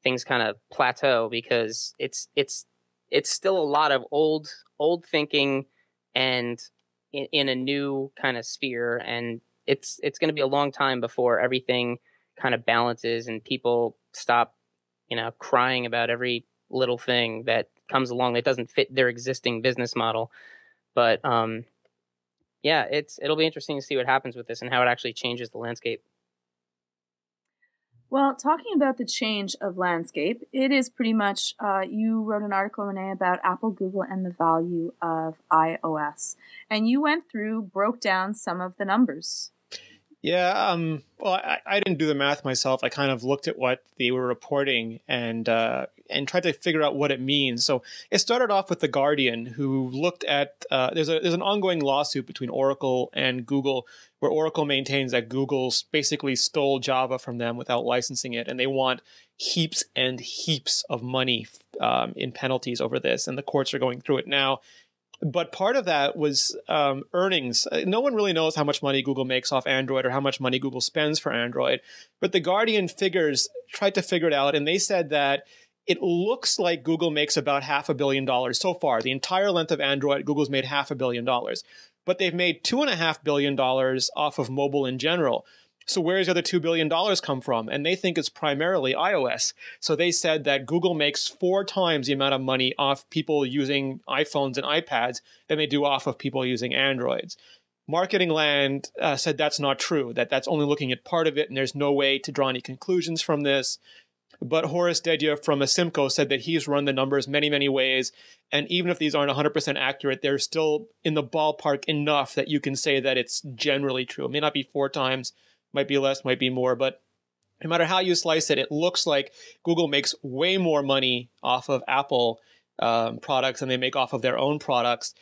things kind of plateau, because it's still a lot of old thinking and in a new kind of sphere, and it's going to be a long time before everything kind of balances and people stop crying about every little thing that comes along that doesn't fit their existing business model. But yeah, it'll be interesting to see what happens with this and how it actually changes the landscape. Well, talking about the change of landscape, it is pretty much, you wrote an article, Rene, about Apple, Google, and the value of iOS. And you broke down some of the numbers. Yeah, well, I didn't do the math myself. I kind of looked at what they were reporting and tried to figure out what it means. So it started off with The Guardian, who looked at there's an ongoing lawsuit between Oracle and Google, where Oracle maintains that Google's basically stole Java from them without licensing it, and they want heaps and heaps of money in penalties over this, and the courts are going through it now. But part of that was earnings. No one really knows how much money Google makes off Android or how much money Google spends for Android. But the Guardian tried to figure it out, and they said that it looks like Google makes about $500 million so far. The entire length of Android, Google's made $500 million. But they've made $2.5 billion off of mobile in general. So where does the other $2 billion come from? And they think it's primarily iOS. So they said that Google makes 4 times the amount of money off people using iPhones and iPads than they do off of people using Androids. Marketing Land said that's not true, that's only looking at part of it, and there's no way to draw any conclusions from this. But Horace Dedya from Asimco said that he's run the numbers many, many ways. And even if these aren't 100% accurate, they're still in the ballpark enough that you can say that it's generally true. It may not be 4 times, might be less, might be more, but no matter how you slice it, it looks like Google makes way more money off of Apple products than they make off of their own products.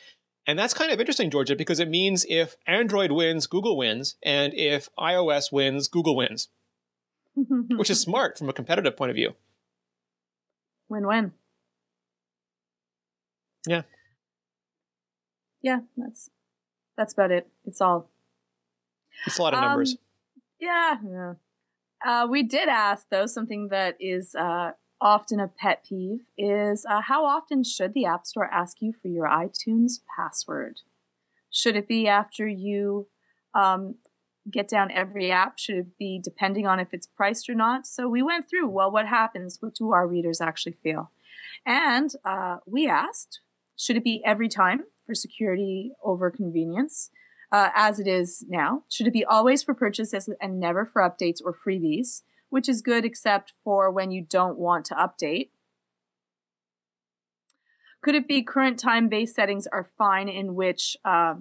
And that's kind of interesting, Georgia, because it means if Android wins, Google wins, and if iOS wins, Google wins, which is smart from a competitive point of view. Win-win. Yeah. Yeah, that's about it. It's a lot of numbers. Yeah. We did ask, though, something that is often a pet peeve is how often should the App Store ask you for your iTunes password? Should it be after you get down every app? Should it be depending on if it's priced or not? So we went through, well, what happens? What do our readers actually feel? And we asked, should it be every time for security over convenience, as it is now? Should it be always for purchases and never for updates or freebies, which is good except for when you don't want to update? Could it be current time-based settings are fine, in which, for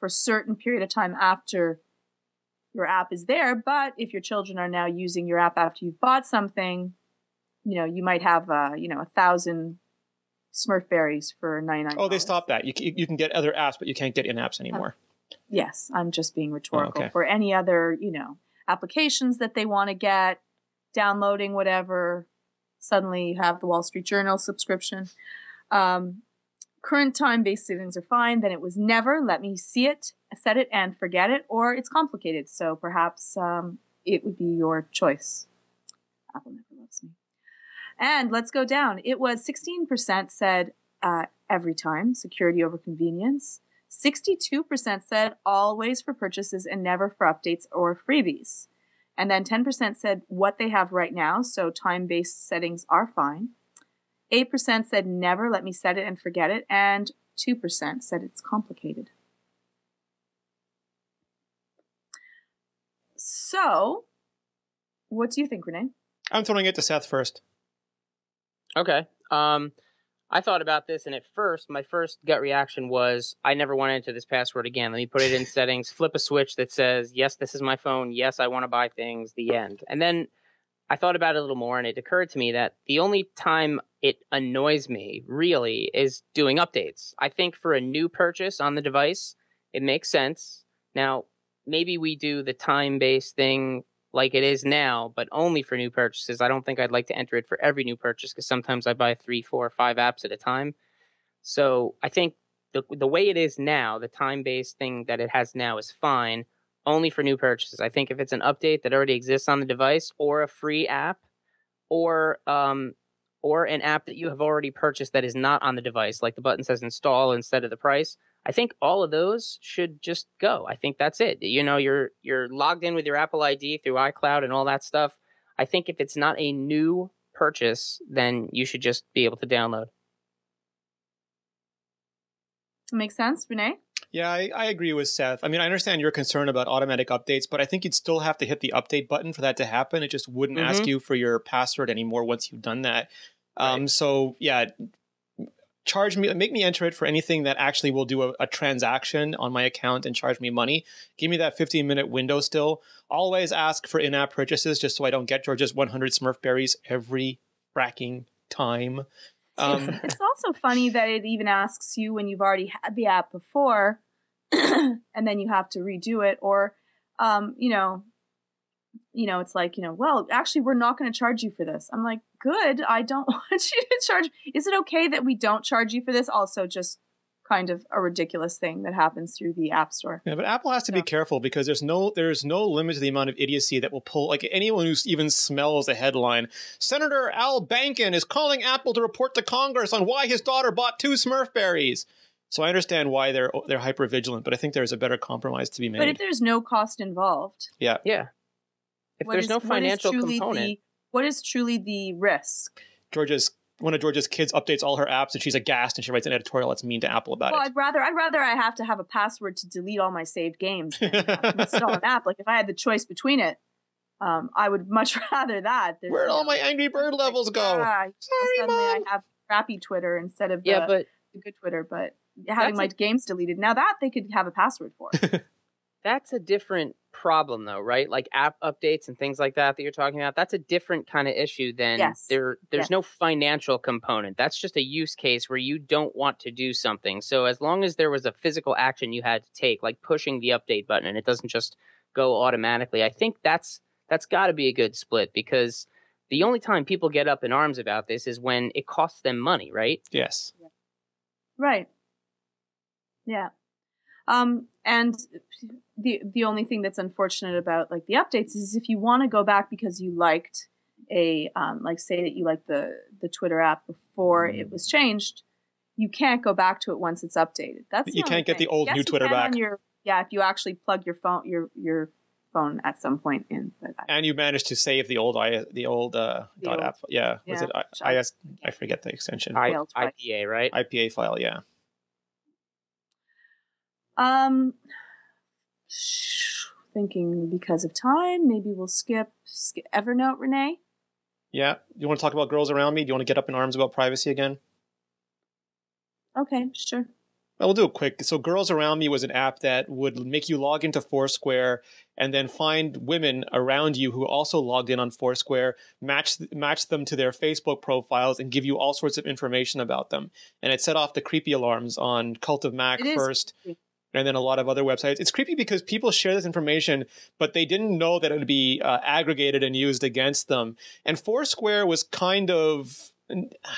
a certain period of time after your app is there, but if your children are now using your app after you've bought something, you might have, 1,000 Smurf berries for $99. Oh, they stopped that. You can get other apps, but you can't get in-apps anymore. Yes, I'm just being rhetorical. Oh, okay. For any other, applications that they want to get, downloading whatever, suddenly you have the Wall Street Journal subscription. Current time-based settings are fine. Then it was never, let me see it, set it and forget it, or it's complicated. So perhaps it would be your choice. Apple never loves me. And let's go down. It was 16% said every time, security over convenience. 62% said always for purchases and never for updates or freebies. And then 10% said what they have right now, so time-based settings are fine. 8% said never, let me set it and forget it. And 2% said it's complicated. So, what do you think, Rene? I'm throwing it to Seth first. Okay. I thought about this, and at first, my first gut reaction was, I never want to enter this password again. Let me put it in settings, flip a switch that says, yes, this is my phone. Yes, I want to buy things, the end. And then I thought about it a little more, and it occurred to me that the only time it annoys me, really, is doing updates. I think for a new purchase on the device, it makes sense. Now, maybe we do the time-based thing like it is now, but only for new purchases. I don't think I'd like to enter it for every new purchase, because sometimes I buy 3, 4, 5 apps at a time. So I think the way it is now, the time-based thing that it has now is fine, only for new purchases. I think if it's an update that already exists on the device, or a free app, or an app that you have already purchased that is not on the device, like the button says install instead of the price, I think all of those should just go. I think that's it. You're logged in with your Apple ID through iCloud and all that stuff. I think if it's not a new purchase, then you should just be able to download. Makes sense, Rene? Yeah, I agree with Seth. I mean, I understand your concern about automatic updates, but I think you'd still have to hit the update button for that to happen. It just wouldn't ask you for your password anymore once you've done that. Right. So yeah, make me enter it for anything that actually will do a transaction on my account and charge me money. Give me that 15-minute window still. Always ask for in-app purchases just so I don't get George's 100 Smurf berries every fracking time. It's also funny that it even asks you when you've already had the app before and then you have to redo it, or it's like, well, actually, we're not going to charge you for this. I'm like, good. I don't want you to charge. Is it okay that we don't charge you for this? Also, just kind of a ridiculous thing that happens through the App Store. Yeah, but Apple has to be careful, because there's no limit to the amount of idiocy that will pull, like anyone who even smells a headline. Senator Al Bankin is calling Apple to report to Congress on why his daughter bought 2 Smurf berries. So I understand why they're hyper vigilant, but I think there's a better compromise to be made. But if there's no cost involved. Yeah. If there's no financial component. What is truly the risk? One of George's kids updates all her apps and she's aghast and she writes an editorial that's mean to Apple about it. I'd rather I have to have a password to delete all my saved games than install an app. Like if I had the choice between it, I would much rather that. Where'd all my Angry Bird levels go? Sorry, suddenly Mom. I have crappy Twitter instead of the good Twitter, but having my games deleted. Now that they could have a password for. That's a different problem, though, right? Like app updates and things like that you're talking about. That's a different kind of issue than there's no financial component. That's just a use case where you don't want to do something. So as long as there was a physical action you had to take, like pushing the update button, and it doesn't just go automatically, I think that's got to be a good split, because the only time people get up in arms about this is when it costs them money, right? Yes. Right. Yeah. And the only thing that's unfortunate about like the updates is if you want to go back because you liked like say that you like the Twitter app before it was changed, you can't go back to it once it's updated. That's You can't get the old yes, new Twitter back. If you actually plug your phone at some point in. And you managed to save the old dot app. Yeah. Was it IS? I forget the extension. IPA, right? IPA file. Yeah. Thinking because of time, maybe we'll skip Evernote, Rene. Yeah. You want to talk about Girls Around Me? Do you want to get up in arms about privacy again? Okay, sure. Well, we'll do it quick. So Girls Around Me was an app that would make you log into Foursquare and then find women around you who also logged in on Foursquare, match them to their Facebook profiles, and give you all sorts of information about them. And it set off the creepy alarms on Cult of Mac first, and then a lot of other websites. It's creepy because people share this information, but they didn't know that it would be aggregated and used against them. And Foursquare was kind of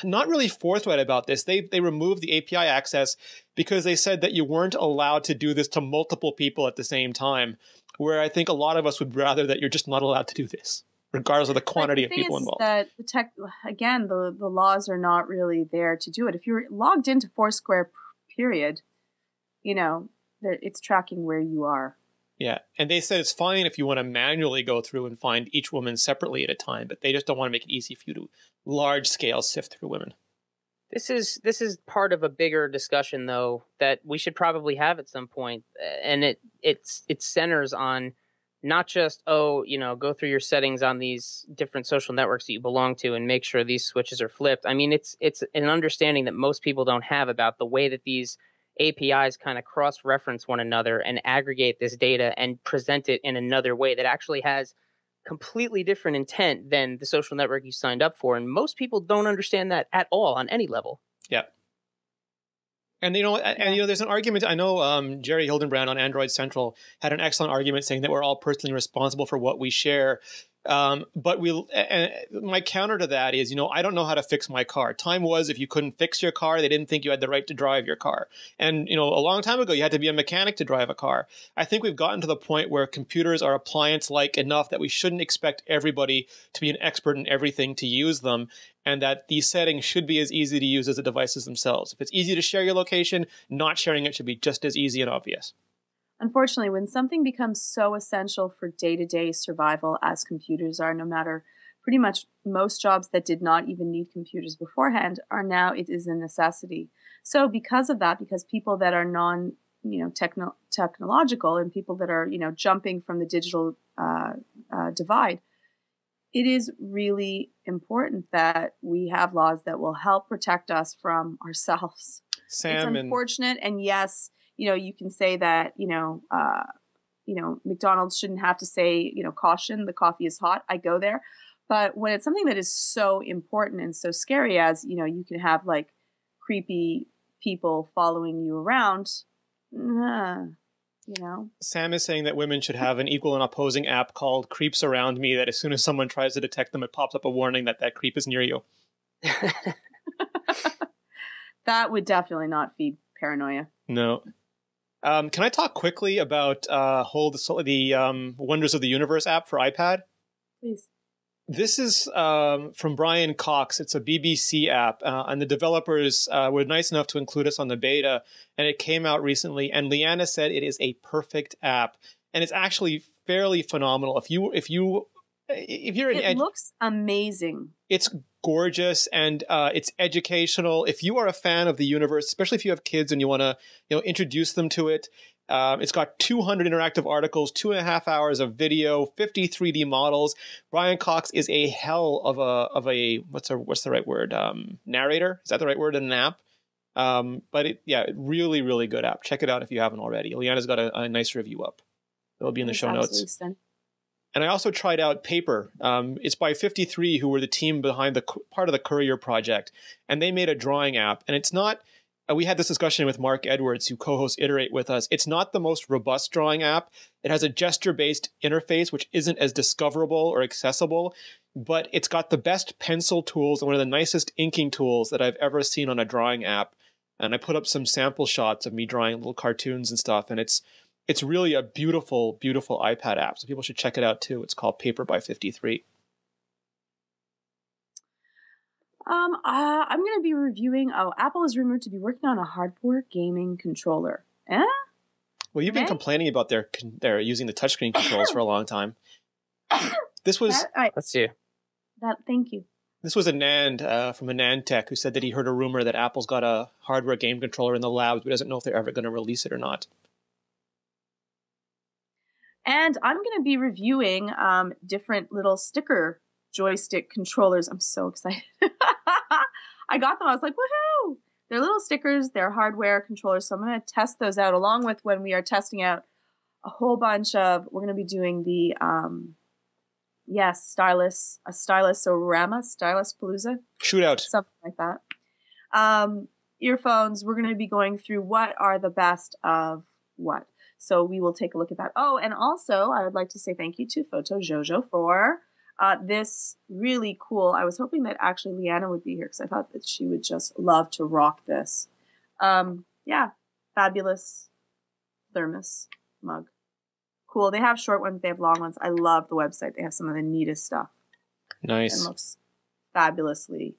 not really forthright about this. They removed the API access because they said that you weren't allowed to do this to multiple people at the same time, where I think a lot of us would rather that you're just not allowed to do this, regardless of the quantity of people involved. That the laws are not really there to do it. If you're logged into Foursquare, period, it's tracking where you are. Yeah, and they said it's fine if you want to manually go through and find each woman separately at a time, but they just don't want to make it easy for you to large-scale sift through women. This is part of a bigger discussion, though, that we should probably have at some point, and it centers on not just go through your settings on these different social networks that you belong to and make sure these switches are flipped. I mean, it's an understanding that most people don't have about the way that these APIs kind of cross-reference one another and aggregate this data and present it in another way that actually has completely different intent than the social network you signed up for. And most people don't understand that at all on any level. Yeah. And there's an argument. I know Jerry Hildenbrand on Android Central had an excellent argument saying that we're all personally responsible for what we share. But my counter to that is, I don't know how to fix my car. Time was, if you couldn't fix your car, they didn't think you had the right to drive your car. And, a long time ago, you had to be a mechanic to drive a car. I think we've gotten to the point where computers are appliance-like enough that we shouldn't expect everybody to be an expert in everything to use them, and that these settings should be as easy to use as the devices themselves. If it's easy to share your location, not sharing it should be just as easy and obvious. Unfortunately, when something becomes so essential for day-to-day survival as computers are, no matter pretty much most jobs that did not even need computers beforehand are now, it is a necessity. So because of that, because people that are technological and people that are, jumping from the digital divide, it is really important that we have laws that will help protect us from ourselves. It's unfortunate, and yes, you can say that, McDonald's shouldn't have to say, caution, the coffee is hot. I go there. But when it's something that is so important and so scary as, you can have like creepy people following you around, Sam is saying that women should have an equal and opposing app called Creeps Around Me, that as soon as someone tries to detect them, it pops up a warning that creep is near you. That would definitely not feed paranoia. No. Can I talk quickly about the Wonders of the Universe app for iPad? Please. This is from Brian Cox. It's a BBC app, and the developers were nice enough to include us on the beta, and it came out recently, and Leanna said it is a perfect app, and it's actually fairly phenomenal. If you're it looks amazing. It's gorgeous, and it's educational. If you are a fan of the universe, especially if you have kids and you want to introduce them to it, it's got 200 interactive articles, 2.5 hours of video, 50 3D models. Brian Cox is a hell of a what's the right word? Narrator? Is that the right word in an app? But really, really good app. Check it out if you haven't already. Leanna's got a nice review up. It'll be in the show notes. And I also tried out Paper. It's by 53, who were the team behind part of the Courier project. And they made a drawing app. And it's not, we had this discussion with Mark Edwards, who co-hosts Iterate with us. It's not the most robust drawing app. It has a gesture-based interface, which isn't as discoverable or accessible. But it's got the best pencil tools and one of the nicest inking tools that I've ever seen on a drawing app. And I put up some sample shots of me drawing little cartoons and stuff. And it's really a beautiful, beautiful iPad app. So people should check it out too. It's called Paper by 53. I'm going to be reviewing. Oh, Apple is rumored to be working on a hardware gaming controller. Eh? Well, you've been complaining about their using the touchscreen controls for a long time. This was. Let's see. Thank you. This was a Nand from a Nand Tech who said that he heard a rumor that Apple's got a hardware game controller in the labs, but doesn't know if they're ever going to release it or not. And I'm going to be reviewing different little sticker joystick controllers. I'm so excited. I got them. I was like, woohoo! They're little stickers. They're hardware controllers. So I'm going to test those out along with when we are testing out a whole bunch of, we're going to be doing the, Stylus Palooza. Shootout. Something like that. Earphones. We're going to be going through what are the best of what. So we will take a look at that. Oh, and also I would like to say thank you to Photo Jojo for this really cool. I was hoping that actually Leanna would be here because I thought that she would just love to rock this. Yeah, fabulous thermos mug. Cool. They have short ones. They have long ones. I love the website. They have some of the neatest stuff. Nice. It looks fabulously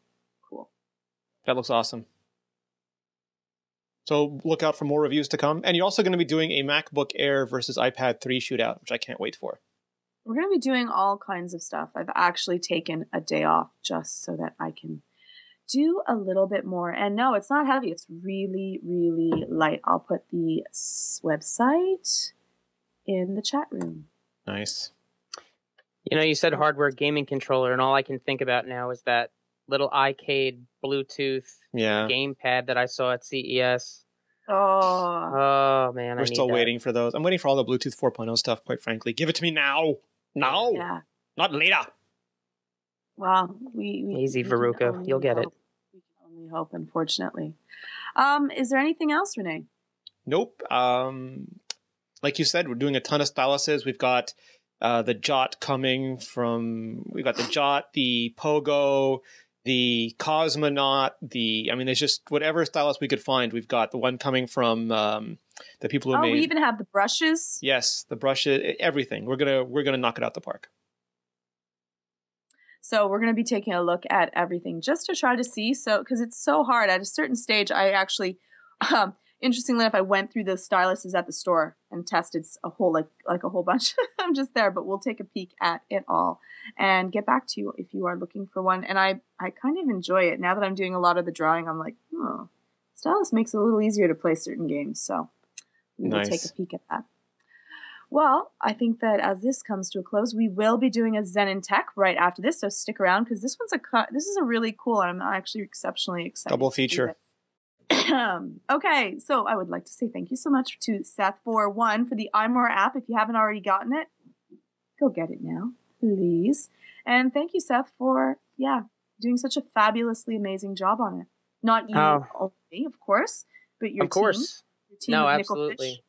cool. That looks awesome. So look out for more reviews to come. And you're also going to be doing a MacBook Air versus iPad 3 shootout, which I can't wait for. We're going to be doing all kinds of stuff. I've actually taken a day off just so that I can do a little bit more. And no, it's not heavy. It's really, really light. I'll put the website in the chat room. Nice. You know, you said hardware gaming controller, and all I can think about now is that little iCade Bluetooth gamepad that I saw at CES. Oh man, we're still waiting for those. I'm waiting for all the Bluetooth 4.0 stuff, quite frankly. Give it to me now. Now. Yeah. Not later. Well, we easy, Veruca. You'll get it. We can only hope, unfortunately. Is there anything else, Rene? Nope. Like you said, we're doing a ton of styluses. We've got the Jot coming from. We've got the Jot, the Pogo, the Cosmonaut, there's just whatever stylus we could find. We've got the one coming from the people who made. We even have the brushes. Yes, the brushes, everything. We're gonna knock it out the park. So we're gonna be taking a look at everything just to try to see. So because it's so hard at a certain stage, I actually, interestingly enough, I went through the styluses at the store and tested a whole like a whole bunch. I'm just there, but we'll take a peek at it all and get back to you if you are looking for one. And I kind of enjoy it now that I'm doing a lot of the drawing. I'm like, stylus makes it a little easier to play certain games. So we will take a peek at that. Well, I think that as this comes to a close, we will be doing a Zen in Tech right after this. So stick around because this is a really cool. I'm actually exceptionally excited. Double feature. Okay, so I would like to say thank you so much to Seth for the iMore app. If you haven't already gotten it, go get it now, please. And thank you, Seth, for doing such a fabulously amazing job on it. Not you only, of course, but your team. Your team no, of absolutely. Nickelfish.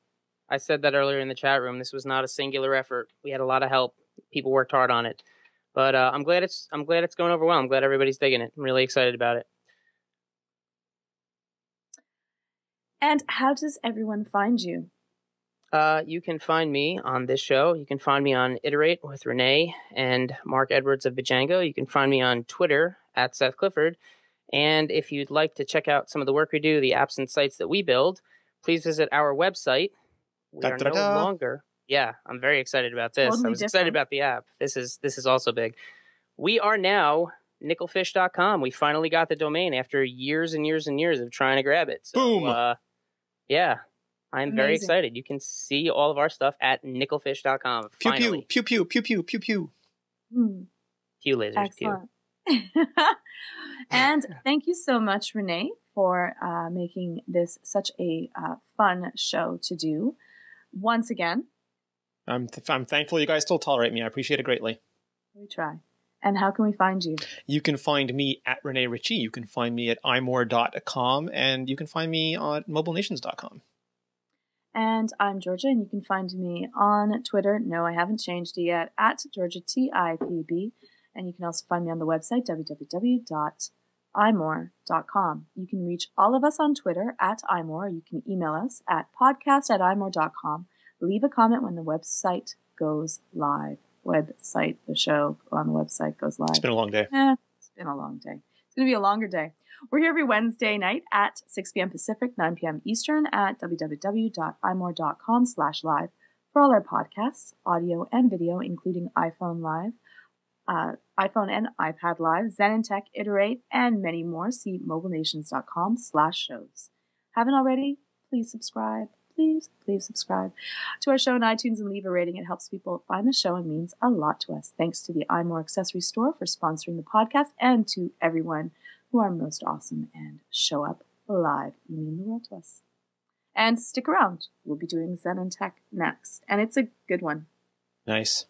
I said that earlier in the chat room. This was not a singular effort. We had a lot of help. People worked hard on it, but I'm glad it's going over well. I'm glad everybody's digging it. I'm really excited about it. And how does everyone find you? You can find me on this show. You can find me on Iterate with Rene and Mark Edwards of Bajango. You can find me on Twitter at Seth Clifford. And if you'd like to check out some of the work we do, the apps and sites that we build, please visit our website. We are no longer. Yeah, I'm very excited about this. Totally I was excited about the app. This is also big. We are now nickelfish.com. We finally got the domain after years and years and years of trying to grab it. So, boom. Yeah, I'm very excited. You can see all of our stuff at nickelfish.com. Pew, finally. pew, pew, pew, pew, pew, pew. Pew lasers, excellent. Pew. And thank you so much, Rene, for making this such a fun show to do. Once again. I'm thankful you guys still tolerate me. I appreciate it greatly. We try. And how can we find you? You can find me at Rene Ritchie. You can find me at iMore.com. And you can find me on mobilenations.com. And I'm Georgia, and you can find me on Twitter. No, I haven't changed it yet, at GeorgiaTIPB. And you can also find me on the website, www.imore.com. You can reach all of us on Twitter at iMore. You can email us at podcast@imore.com. Leave a comment when the website goes live. The show on the website goes live. It's been a long day. It's been a long day. going to be a longer day. We're here every Wednesday night at 6 p.m. Pacific, 9 p.m. Eastern at www.imore.com/live for all our podcasts, audio and video, including iPhone Live, iPhone and iPad Live, Zen and Tech, Iterate, and many more. See mobilenations.com/shows. Haven't already? Please subscribe. Please subscribe to our show on iTunes and leave a rating. It helps people find the show and means a lot to us. Thanks to the iMore Accessory Store for sponsoring the podcast and to everyone who are most awesome and show up live. You mean the world to us. And stick around. We'll be doing Zen and Tech next. And it's a good one. Nice.